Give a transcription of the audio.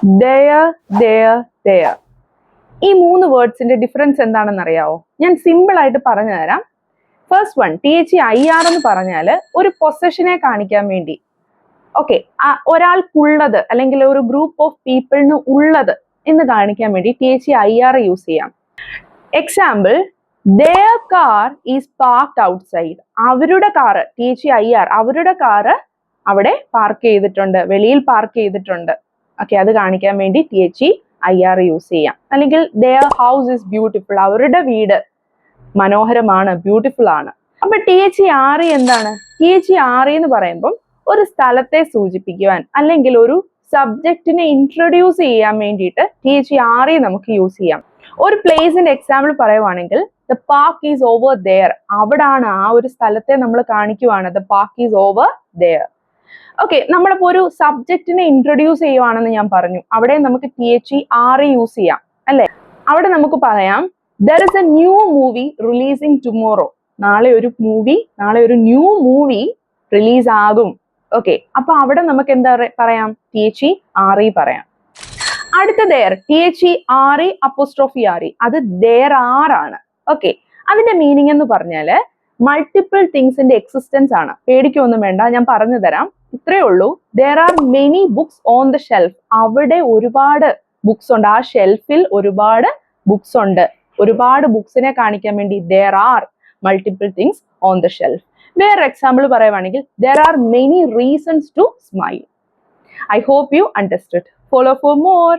there, there, there. ഈ 3 വേർഡ്സിന്റെ difference എന്താണെന്ന് അറിയാവോ? ഞാൻ സിമ്പിൾ ആയിട്ട് പറഞ്ഞു തരാം. ഫസ്റ്റ് വൺ, THEIR എന്ന് പറഞ്ഞാൽ ഒരു പൊസഷനെ കാണിക്കാൻ വേണ്ടി, ഓക്കെ, ഒരാൾക്കുള്ളത് അല്ലെങ്കിൽ ഒരു ഗ്രൂപ്പ് ഓഫ് പീപ്പിളിന് ഉള്ളത് എന്ന് കാണിക്കാൻ വേണ്ടി THEIR യൂസ് ചെയ്യാം. Example, their car is parked outside. അവരുടെ കാറ്, THEIR, അവരുടെ കാറ് അവിടെ പാർക്ക് ചെയ്തിട്ടുണ്ട്, വെളിയിൽ പാർക്ക് ചെയ്തിട്ടുണ്ട്. ഓക്കെ, അത് കാണിക്കാൻ വേണ്ടി THEIR യൂസ് ചെയ്യാം. അല്ലെങ്കിൽ their house is beautiful, അവരുടെ വീട് മനോഹരമാണ്, ബ്യൂട്ടിഫുൾ ആണ്. അപ്പൊ THERE എന്താണ്? THERE എന്ന് പറയുമ്പോൾ ഒരു സ്ഥലത്തെ സൂചിപ്പിക്കുവാൻ അല്ലെങ്കിൽ ഒരു സബ്ജക്റ്റിനെ ഇൻട്രൊഡ്യൂസ് ചെയ്യാൻ വേണ്ടിയിട്ട് THERE നമുക്ക് യൂസ് ചെയ്യാം. ഒരു പ്ലേസിന്റെ എക്സാമ്പിൾ പറയുവാണെങ്കിൽ the park is over there, അവിടാണ്, ആ ഒരു സ്ഥലത്തെ നമ്മൾ കാണിക്കുവാണ്, the park is over there. Okay, നമ്മളിപ്പോ ഒരു സബ്ജക്റ്റിനെ ഇൻട്രൊഡ്യൂസ് ചെയ്യുവാണെന്ന് ഞാൻ പറഞ്ഞു, അവിടെ നമുക്ക് THERE യൂസ് ചെയ്യാം അല്ലെ. അവിടെ നമുക്ക് പറയാം there is a new movie releasing tomorrow. നാളെ ഒരു ന്യൂ മൂവി റിലീസ് ആകും. ഓക്കെ, അപ്പൊ അവിടെ നമുക്ക് എന്താ പറയാം? THERE പറയാം. അടുത്ത there, THERE', അത് there are ആണ്. ഓക്കെ, അതിന്റെ മീനിങ് എന്ന് പറഞ്ഞാല് മൾട്ടിപ്പിൾ തിങ്സിന്റെ എക്സിസ്റ്റൻസ് ആണ്. പേടിക്കൊന്നും വേണ്ട, ഞാൻ പറഞ്ഞു തരാം. ഇത്രയേ ഉള്ളൂ. there are many books on the shelf. അവിടെ ഒരുപാട് ബുക്സ് ഉണ്ട്, ആ ഷെൽഫിൽ ഒരുപാട് ബുക്സ് ഉണ്ട്. ഒരുപാട് ബുക്സിനെ കാണിക്കാൻ വേണ്ടി there are multiple things on the shelf. വേറെ എക്സാമ്പിൾ പറയുവാണെങ്കിൽ there are many reasons to smile. I hope you understood. Follow for more.